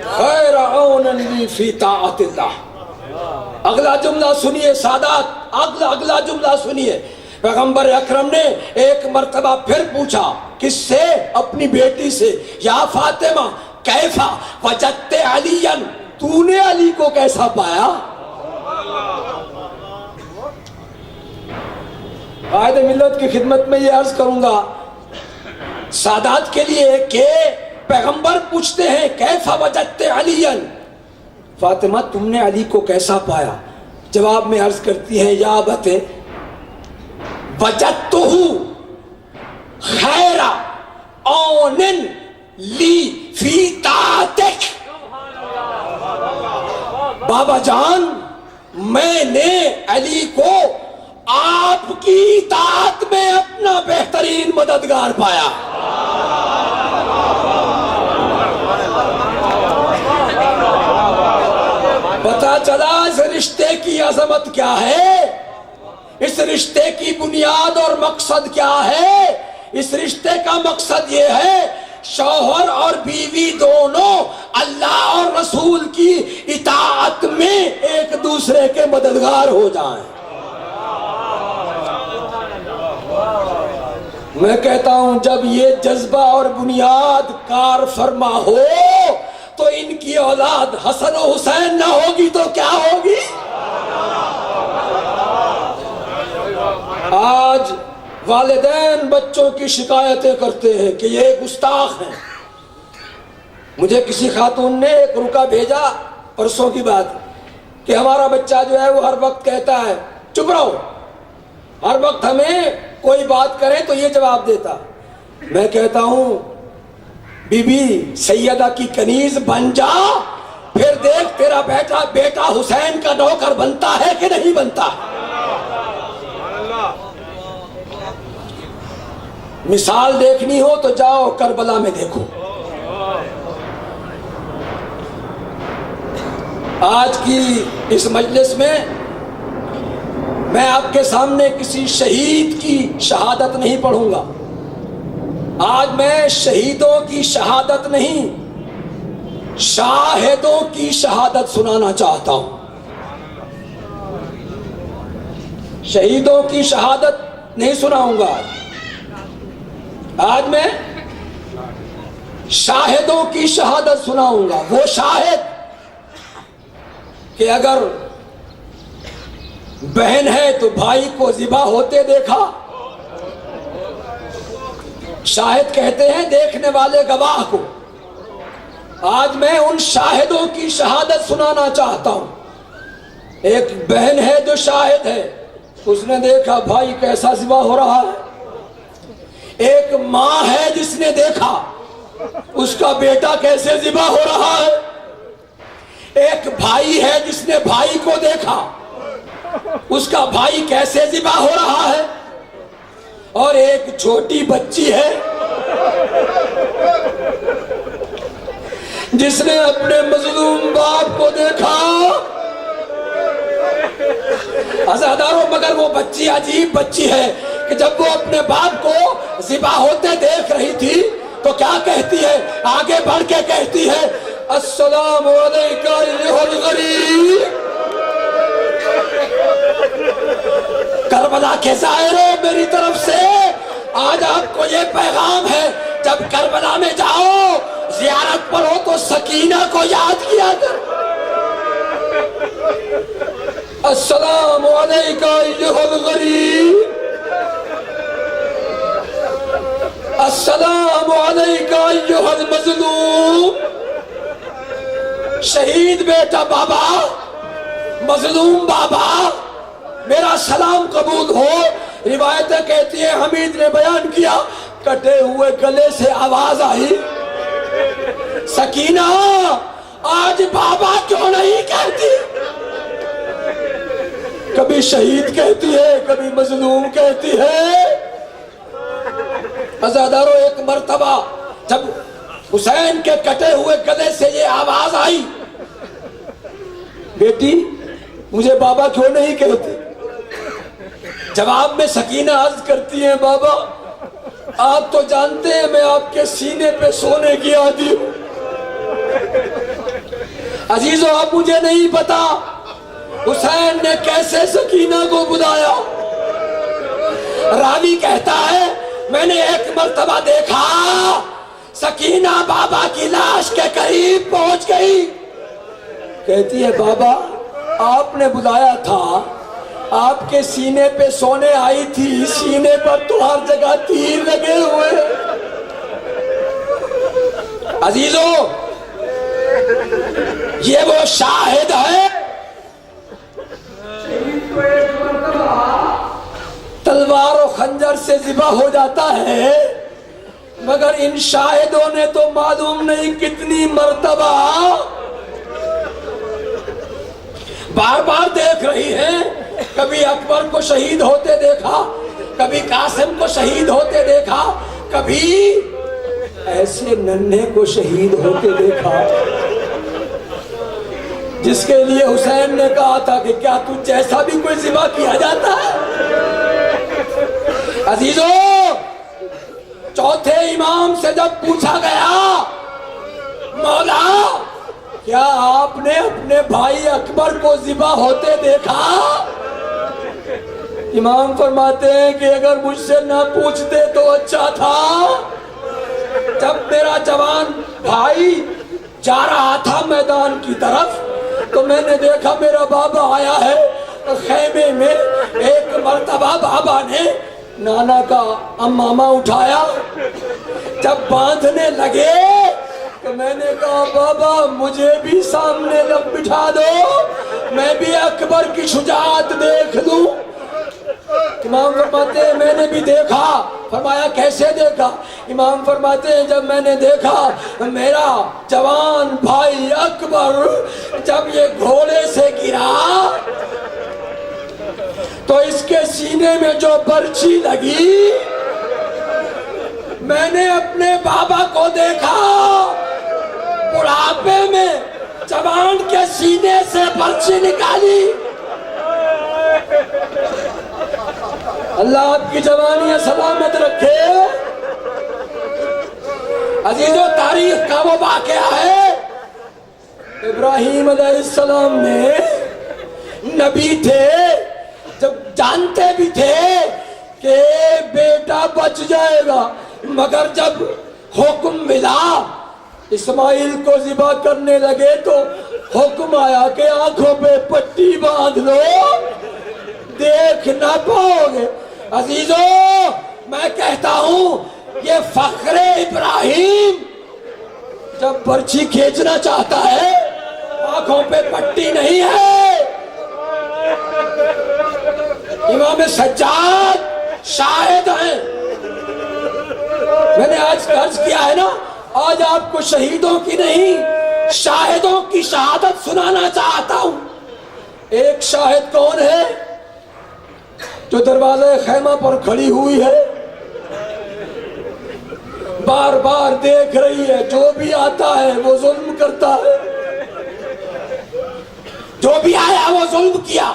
خیر عون لی فی طاعت اللہ. اگلا جملہ سنیے سادات، اگلا جملہ سنیے. پیغمبر اکرم نے ایک مرتبہ پھر پوچھا، کس سے؟ اپنی بیٹی سے. یا فاطمہ کیفا وجدت علی، تو نے علی کو کیسا پایا؟ قائد ملت کی خدمت میں یہ عرض کروں گا سادات کے لیے کہ پیغمبر پوچھتے ہیں کیفا وجدت علی، فاطمہ تم نے علی کو کیسا پایا؟ جواب میں عرض کرتی ہیں یا ابت وجدتہ خیر عون لی فی طاعتک. بابا جان میں نے علی کو آپ کی اطاعت میں اپنا بہترین مددگار پایا. پتا چلا اس رشتے کی عظمت کیا ہے، اس رشتے کی بنیاد اور مقصد کیا ہے. اس رشتے کا مقصد یہ ہے شوہر اور بیوی دونوں اللہ اور رسول کی اطاعت میں ایک دوسرے کے مددگار ہو جائیں. میں کہتا ہوں جب یہ جذبہ اور بنیاد کار فرما ہو تو ان کی اولاد حسن و حسین نہ ہوگی تو کیا ہوگی؟ آج والدین بچوں کی شکایتیں کرتے ہیں کہ یہ گستاخ ہیں. مجھے کسی خاتون نے ایک رکا بھیجا پرسوں کی بات کہ ہمارا بچہ جو ہے وہ ہر وقت کہتا ہے چپ رہو، ہر وقت ہمیں کوئی بات کرے تو یہ جواب دیتا. میں کہتا ہوں بی بی سیدہ کی کنیز بن جا، پھر دیکھ تیرا بیٹا حسین کا نوکر بنتا ہے کہ نہیں بنتا. مثال دیکھنی ہو تو جاؤ کربلا میں دیکھو. آج کی اس مجلس میں میں آپ کے سامنے کسی شہید کی شہادت نہیں پڑھوں گا. آج میں شہیدوں کی شہادت نہیں، شاہدوں کی شہادت سنانا چاہتا ہوں. شہیدوں کی شہادت نہیں سناؤں گا، آج میں شاہدوں کی شہادت سناؤں گا. وہ شاہد کہ اگر بہن ہے تو بھائی کو ذبح ہوتے دیکھا. شاہد کہتے ہیں دیکھنے والے گواہ کو. آج میں ان شاہدوں کی شہادت سنانا چاہتا ہوں. ایک بہن ہے جو شاہد ہے، اس نے دیکھا بھائی کیسا ذبح ہو رہا ہے. ایک ماں ہے جس نے دیکھا اس کا بیٹا کیسے ذبح ہو رہا ہے. ایک بھائی ہے جس نے بھائی کو دیکھا اس کا بھائی کیسے ذبح ہو رہا ہے. اور ایک چھوٹی بچی ہے جس نے اپنے مظلوم باپ کو دیکھا. عزاداروں مگر وہ بچی عجیب بچی ہے کہ جب وہ اپنے باپ کو ذبح ہوتے دیکھ رہی تھی تو کیا کہتی ہے؟ آگے بڑھ کے کہتی ہے السلام علیکم ایھا الغریب. کربلا کے زائروں میری طرف سے آج آپ کو یہ پیغام ہے، جب کربلا میں جاؤ زیارت پر ہو تو سکینہ کو یاد کیا کر. السلام علیکم ایھا الغریب، السلام علیکم ایھا المظلوم. شہید بیٹا بابا، مظلوم بابا، میرا سلام قبول ہو. روایتیں کہتی ہیں حمید نے بیان کیا کٹے ہوئے گلے سے آواز آئی سکینہ آج بابا کیوں نہیں کہتی. کبھی شہید کہتی ہے، کبھی مظلوم کہتی ہے. عزاداروں ایک مرتبہ جب حسین کے کٹے ہوئے گلے سے یہ آواز آئی بیٹی مجھے بابا کیوں نہیں کہتے، جواب میں سکینہ عرض کرتی ہے بابا آپ تو جانتے ہیں میں آپ کے سینے پہ سونے کی عادی ہوں۔ عزیزو اب مجھے نہیں پتا حسین نے کیسے سکینہ کو بلایا۔ راوی کہتا ہے میں نے ایک مرتبہ دیکھا سکینہ بابا کی لاش کے قریب پہنچ گئی، کہتی ہے بابا آپ نے بلایا تھا، آپ کے سینے پہ سونے آئی تھی، سینے پر تو ہر جگہ تیر لگے ہوئے۔ عزیزو یہ وہ شاہد ہے تلوار و خنجر سے ذبح ہو جاتا ہے، مگر ان شاہدوں نے تو معلوم نہیں کتنی مرتبہ بار بار دیکھ رہی ہیں، کبھی اکبر کو شہید ہوتے دیکھا، کبھی قاسم کو شہید ہوتے دیکھا، کبھی ایسے ننھے کو شہید ہوتے دیکھا جس کے لیے حسین نے کہا تھا کہ کیا تجھ جیسا بھی کوئی ذبح کیا جاتا ہے؟ عزیزو چوتھے امام سے جب پوچھا گیا مولا کیا آپ نے اپنے بھائی اکبر کو ذبح ہوتے دیکھا؟ امام فرماتے ہیں کہ اگر مجھ سے نہ پوچھتے تو اچھا تھا۔ جب میرا جوان بھائی جا رہا تھا میدان کی طرف تو میں نے دیکھا میرا بابا آیا ہے خیمے میں، ایک مرتبہ بابا نے نانا کا امامہ اٹھایا، جب باندھنے لگے تو میں نے کہا بابا مجھے بھی سامنے بٹھا دو، میں بھی اکبر کی شجاعت دیکھ لوں۔ امام فرماتے ہیں میں نے بھی دیکھا۔ فرمایا کیسے دیکھا؟ امام فرماتے ہیں جب میں نے دیکھا میرا جوان بھائی اکبر جب یہ گھوڑے سے گرا تو اس کے سینے میں جو برچھی لگی میں نے اپنے بابا کو دیکھا بڑھاپے میں جوان کے سینے سے برچھی نکالی۔ اللہ آپ کی جوانیاں سلامت رکھے۔ عزیزو تاریخ کا وہ واقعہ ہے ابراہیم علیہ السلام نے نبی تھے، جب جانتے بھی تھے کہ بیٹا بچ جائے گا، مگر جب حکم ملا اسماعیل کو ذبح کرنے لگے تو حکم آیا کہ آنکھوں پہ پٹی باندھ لو، دیکھ نہ پاؤ گے۔ عزیزو میں کہتا ہوں یہ فخر ابراہیم جب برچھی کھینچنا چاہتا ہے آنکھوں پہ پٹی نہیں ہے۔ امام سجاد شاہد ہیں۔ میں نے آج عرض کیا ہے نا، آج آپ کو شہیدوں کی نہیں شاہدوں کی شہادت سنانا چاہتا ہوں۔ ایک شاہد کون ہے؟ جو دروازے خیمہ پر کھڑی ہوئی ہے، بار بار دیکھ رہی ہے جو بھی آتا ہے وہ ظلم کرتا ہے، جو بھی آیا وہ ظلم کیا۔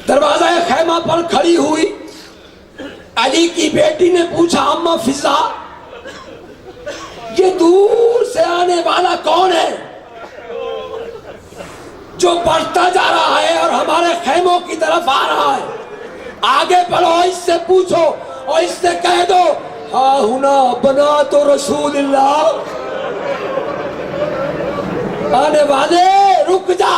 دروازہ خیمہ پر کھڑی ہوئی علی کی بیٹی نے پوچھا اماں فضا یہ دور سے آنے والا کون ہے جو بڑھتا جا رہا ہے اور ہمارے خیموں کی طرف آ رہا ہے؟ آگے بڑھو، اس سے پوچھو اور اس سے کہہ دو ہاں ہنا بنات رسول اللہ، آنے والے رک جا،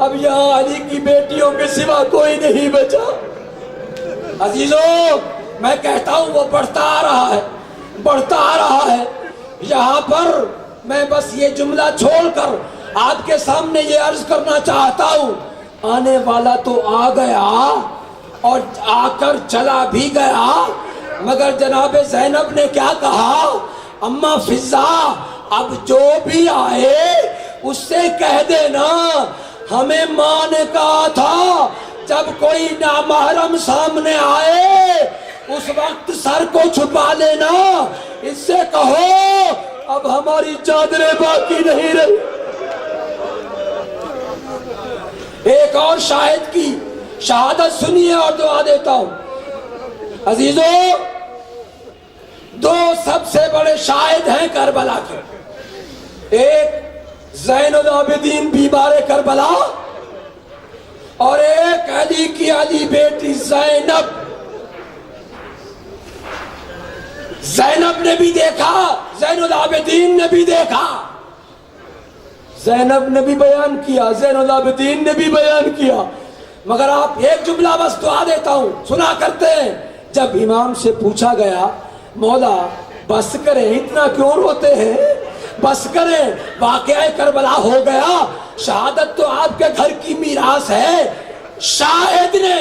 اب یہاں علی کی بیٹیوں کے سوا کوئی نہیں بچا۔ عزیزو میں کہتا ہوں وہ بڑھتا آ رہا ہے، بڑھتا آ رہا ہے۔ یہاں پر میں بس یہ جملہ چھوڑ کر آپ کے سامنے یہ عرض کرنا چاہتا ہوں، آنے والا تو آ گیا اور آ کر چلا بھی گیا، مگر جناب زینب نے کیا کہا؟ اماں فضا اب جو بھی آئے اس سے کہہ دینا ہمیں ماں نے کہا تھا جب کوئی نامحرم سامنے آئے اس وقت سر کو چھپا لینا، اس سے کہو اب ہماری چادریں باقی نہیں رہی۔ ایک اور شاہد کی شہادت سنیے اور دعا دیتا ہوں۔ عزیزو، دو سب سے بڑے شاہد ہیں کربلا کے، ایک زین العابدین بیمار کربلا اور ایک علی کی علی بیٹی زینب۔ زینب نے بھی دیکھا، زین العابدین نے بھی دیکھا، زینب نے بھی بیان کیا، زین العابدین نے بھی بیان کیا، مگر آپ ایک جملہ بس دعا دیتا ہوں سنا کرتے ہیں۔ جب امام سے پوچھا گیا مولا بس کریں، اتنا کیوں روتے ہیں، بس کریں، واقعہ کربلا ہو گیا، شہادت تو آپ کے گھر کی میراث ہے۔ شاہد نے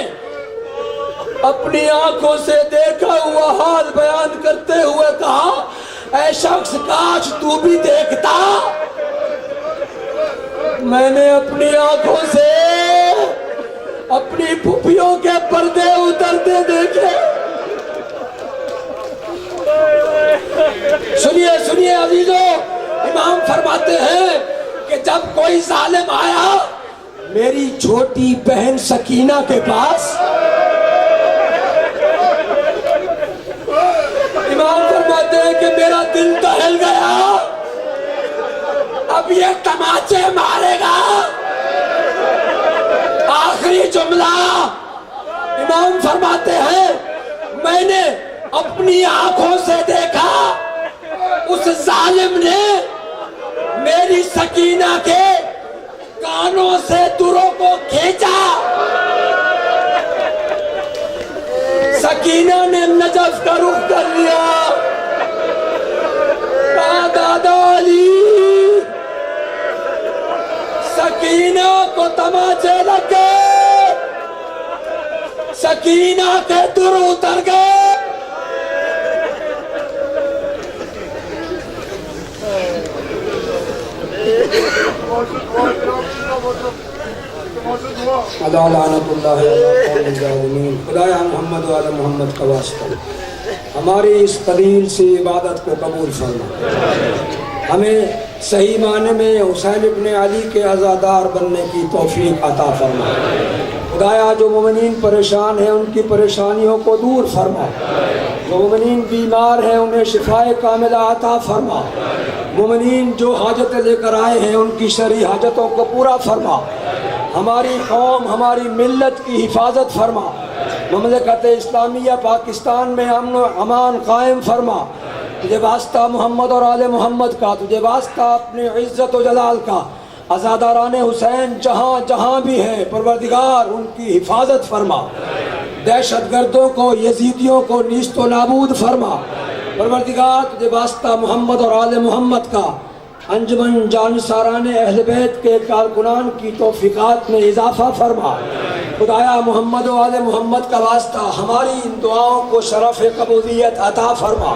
اپنی آنکھوں سے دیکھا ہوا حال بیان کرتے ہوئے کہا اے شخص کاش تو بھی دیکھتا، میں نے اپنی آنکھوں سے اپنی پھپھیوں کے پردے اترتے دیکھے۔ سنیے سنیے عزیزو، امام فرماتے ہیں کہ جب کوئی ظالم آیا میری چھوٹی بہن سکینہ کے پاس، امام فرماتے ہیں کہ میرا دل دہل گیا، اب یہ تماچے مارے گا۔ آخری جملہ امام فرماتے ہیں میں نے اپنی آنکھوں سے دیکھا اس ظالم نے میری سکینہ کے کانوں سے دروں کو کھینچا، سکینہ نے نجف کا رخ کر لیا، کہا دادا علی سکینہ کو تماچے لگ گئے، سکینہ کے در اتر گئے۔ لعنت اللہ علی قوم الظالمین۔ خدایا محمد و علی محمد کا واسطہ ہماری اس قلیل سی عبادت کو قبول فرما، ہمیں صحیح معنی میں حسین ابن علی کے عزادار بننے کی توفیق عطا فرما۔ خدایا جو مومنین پریشان ہیں ان کی پریشانیوں کو دور فرما، جو مومنین بیمار ہیں انہیں شفائے کاملہ عطا فرما، مومنین جو حاجتیں لے کر آئے ہیں ان کی شرعی حاجتوں کو پورا فرما، ہماری قوم ہماری ملت کی حفاظت فرما، مملکت اسلامیہ پاکستان میں امن و امان قائم فرما۔ تجھے واسطہ محمد اور آل محمد کا، تجھے واسطہ اپنی عزت و جلال کا، عزاداران حسین جہاں جہاں بھی ہے پروردگار ان کی حفاظت فرما، دہشت گردوں کو یزیدیوں کو نیست و نابود فرما۔ پروردگار تجھے واسطہ محمد اور آل محمد کا، انجمن جانثاران اہل بیت کے کارکنان کی توفیقات میں اضافہ فرما۔ خدایا محمد و آل محمد کا واسطہ ہماری ان دعاؤں کو شرف قبولیت عطا فرما۔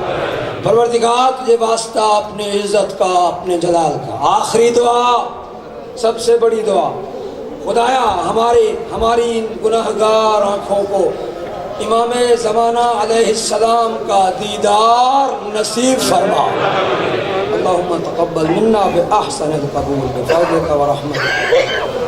پروردگار تجھے واسطہ اپنے عزت کا، اپنے جلال کا۔ آخری دعا، سب سے بڑی دعا، خدایا ہماری ان گناہگار آنکھوں کو امام زمانہ علیہ السلام کا دیدار نصیب فرما۔ اللہم تقبل منا بأحسن القبول بفضلک ورحمتک۔